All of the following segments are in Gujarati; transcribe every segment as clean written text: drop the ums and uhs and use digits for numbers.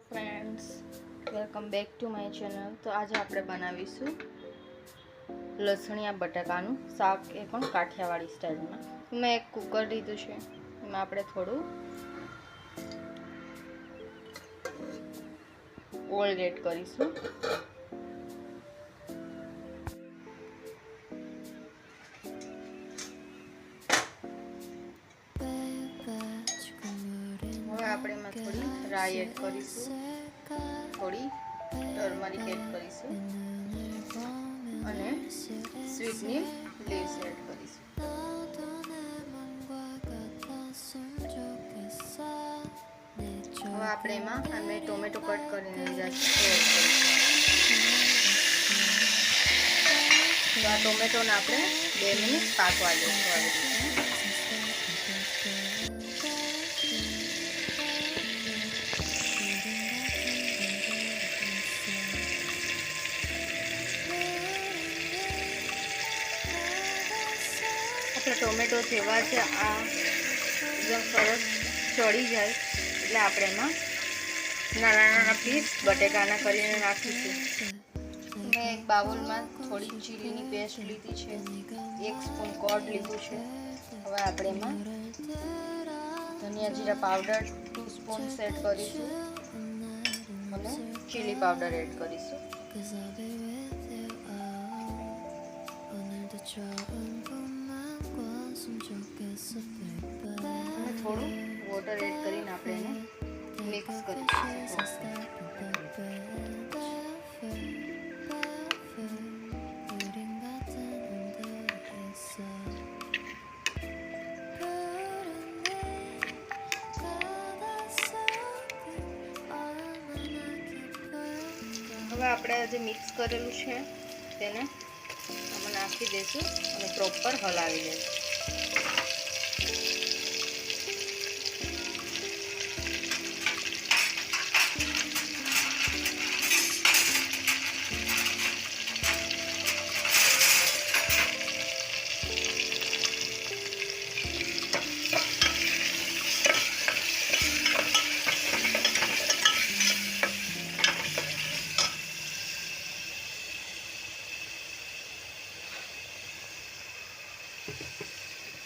Friends, welcome back to my channel. તો આજે આપણે બનાવીશું લસણિયા બટાકાનું શાક, એ પણ કાઠિયાવાડી સ્ટાઇલમાં. મેં એક કુકર લીધું છે, એમાં આપણે થોડું ઓઇલ એડ કરીશું. હવે આપણે એમાં થોડી રાઈ એડ કરીશું, થોડી ટર્મરિક એડ કરીશું અને સ્વીટની લીવ્સ એડ કરીશું. હવે આપણે એમાં અમે ટોમેટો કટ કરીને લીધા છે, એ એડ કરીશું. તો આ ટોમેટોને આપણે 2 મિનિટ પાકવા દઈશું આવી રીતે. આપણે ટોમેટો જેવા છે આ એકદમ સરસ ચડી જાય એટલે આપણે એમાં નાના નાના પીસ બટેકાના કરીને નાખીશું. મેં એક બાઉલમાં થોડી ચીલીની પેસ્ટ લીધી છે, 1 સ્પૂન કર્ડ લીધું છે. હવે આપણે એમાં ધનિયા જીરા પાવડર 2 સ્પૂન એડ કરીશું અને ચીલી પાવડર એડ કરીશું. અને થોડું વોટર એડ કરીને આપણે એને મિક્સ કરીશું. હવે આપણે જે મિક્સ કરેલું છે તેને આમાં નાખી દઈશું અને પ્રોપર હલાવી દઈશું.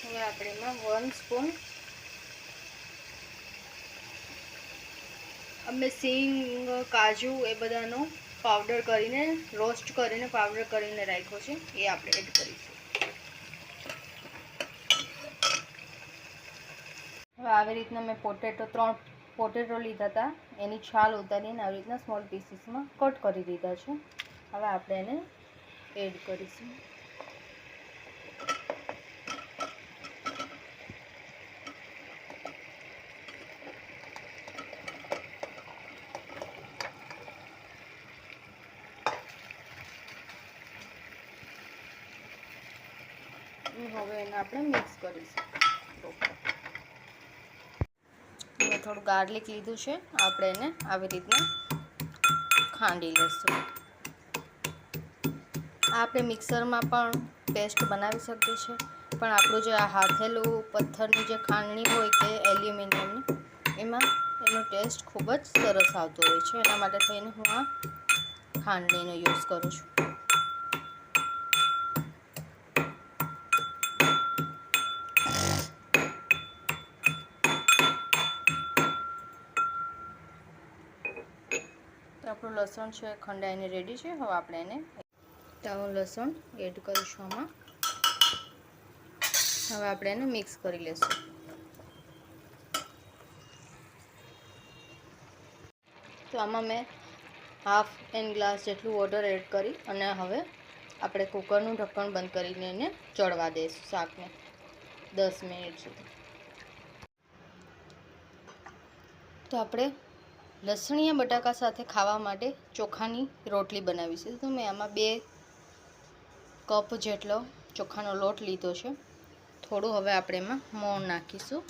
હવે આપણે એમાં 1 સ્પૂન અમે સિંગ, કાજુ એ બધાનો પાવડર કરીને રોસ્ટ કરીને પાવડર કરીને રાખ્યો છે, એ આપણે એડ કરીશું. હવે આવી રીતના મેં 3 પોટેટો લીધા હતા, એની છાલ ઉતારીને આવી રીતના સ્મોલ પીસીસમાં કટ કરી દીધા છે. હવે આપણે એને એડ કરીશું. હવે એને આપણે મિક્સ કરીશું. મેં થોડું ગાર્લિક લીધું છે, આપણે એને આવી રીતના ખાંડી લઈશું. આપણે મિક્સરમાં પણ પેસ્ટ બનાવી શકીએ છીએ, પણ આપણું જે આ હાથેલું પથ્થરની જે ખાંડણી હોય કે એલ્યુમિનિયમની, એમાં એનો ટેસ્ટ ખૂબ જ સરસ આવતો હોય છે. એના માટે થઈને હું આ ખાંડણીનો યુઝ કરું છું. તો આપણું લસણ છે ખંડાઈને રેડી છે. હવે આપણે એને લસણ એડ કરીશું આમાં. હવે આપણે એને મિક્સ કરી લઈશું. તો આમાં મેં ½ ગ્લાસ જેટલું વોટર એડ કરી અને હવે આપણે કુકરનું ઢક્કણ બંધ કરીને એને ચડવા દઈશું શાકને 10 મિનિટ સુધી. તો આપણે લસણિયા બટાકા સાથે ખાવા માટે ચોખાની રોટલી બનાવીશું. તો મેં આમાં 2 કપ જેટલો ચોખાનો લોટ લીધો છે. થોડું હવે આપણે એમાં મોણ નાખીશું.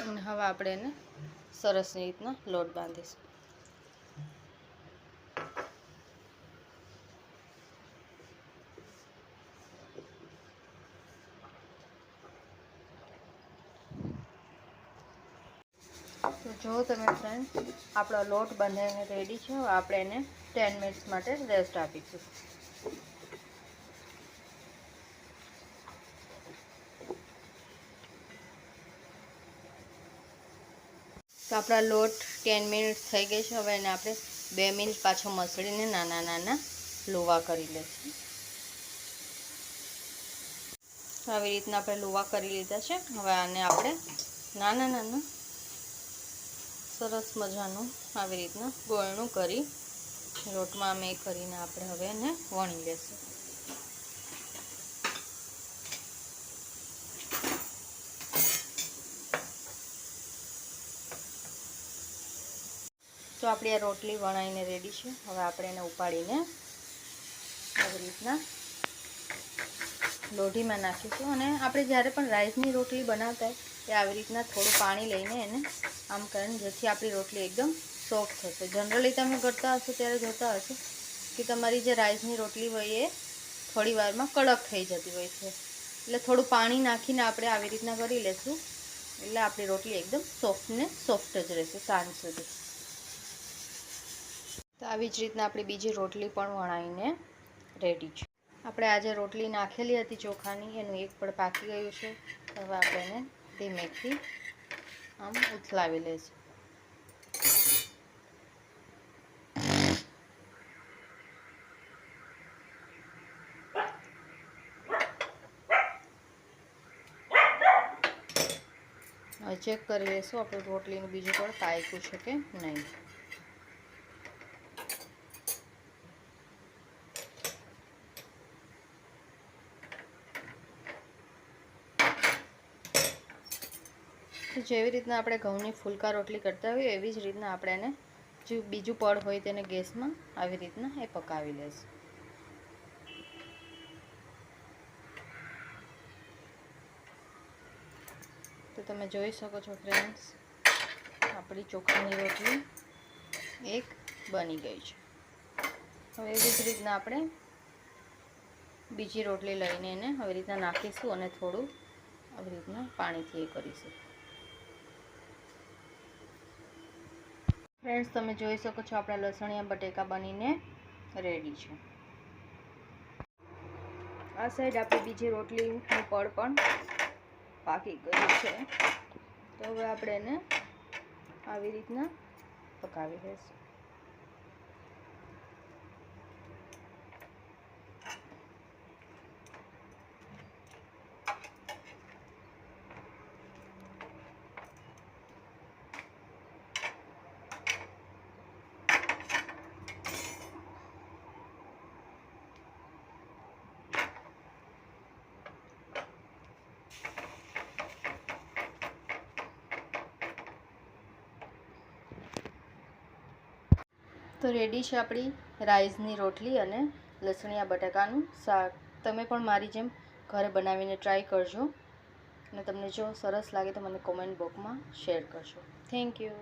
અને હવે આપણે એને સરસ રીતના લોટ બાંધીશું. જો તમે ફ્રેન્ડ, આપણો લોટ બંધાઈને રેડી છે. હવે આપણે એને 10 મિનિટ્સ માટે રેસ્ટ આપીશું. તો આપણા લોટ 10 મિનિટ થઈ ગઈ છે. હવે એને આપણે 2 મિનિટ પાછો મસળીને નાના નાના લોવા કરી લઈશું. આવી રીતના આપણે લોવા કરી લીધા છે. હવે આને આપણે નાના નાના સરસ મજાનું આવી રીતના ગોળનું કરી લોટમાં મેં કરીને આપણે હવે એને વણી લેશું. તો આપણી આ રોટલી વણાઈને રેડી છે. હવે આપણે એને ઉપાડીને આવી રીતના લોઢીમાં નાખીશું. અને આપણે જ્યારે પણ રાઈસની રોટલી બનાવતા હોય એ આવી રીતના થોડું પાણી લઈને એને આમ કરીને, જેથી આપણી રોટલી એકદમ સોફ્ટ થશે. જનરલી તમે કરતા હશો ત્યારે જોતા હશો કે તમારી જે રાઈસની રોટલી હોય એ થોડી વારમાં કડક થઈ જતી હોય છે. એટલે થોડું પાણી નાખીને આપણે આવી રીતના કરી લેશું એટલે આપણી રોટલી એકદમ સોફ્ટ ને સોફ્ટ જ રહેશે સાંજ સુધી. તો આવી જ રીતના આપણી બીજી રોટલી પણ વણાઈને રેડી છે. આપણે આજે રોટલી નાખેલી હતી ચોખાની, એનું એક પણ પાકી ગયું છે. હવે આપણે એને ધીમેથી આમ ઉથલાવી લઈશું. હવે ચેક કરી લઈશું આપણું રોટલીનું બીજું પણ પાક્યું છે કે નહીં. તો જેવી રીતના આપણે ઘઉંની ફુલકા રોટલી કરતા હોઈએ એવી જ રીતના આપણે એને જે બીજું પડ હોય તેને ગેસમાં આવી રીતના એ પકાવી લઈશું. તો તમે જોઈ શકો છો ફ્રેન્ડ્સ, આપણી ચોખાની રોટલી એક બની ગઈ છે. હવે એવી જ રીતના આપણે બીજી રોટલી લઈને એને આવી રીતના નાખીશું અને થોડું આવી રીતના પાણીથી એ કરીશું. ફ્રેન્ડ્સ, તમે જોઈ શકો છો આપણા લસણિયા બટેકા બનીને રેડી છે. આ સાઈડ આપણી બીજી રોટલીનું પડ પણ પાકી ગયું છે. તો હવે આપણે એને આવી રીતના પકાવી લઈશું. તો રેડી છે આપણી રાઈસની રોટલી અને લસણિયા બટાકાનું શાક. તમે પણ મારી જેમ ઘરે બનાવીને ટ્રાય કરજો અને તમને જો સરસ લાગે તો મને કોમેન્ટ બોક્સમાં શેર કરજો. Thank you.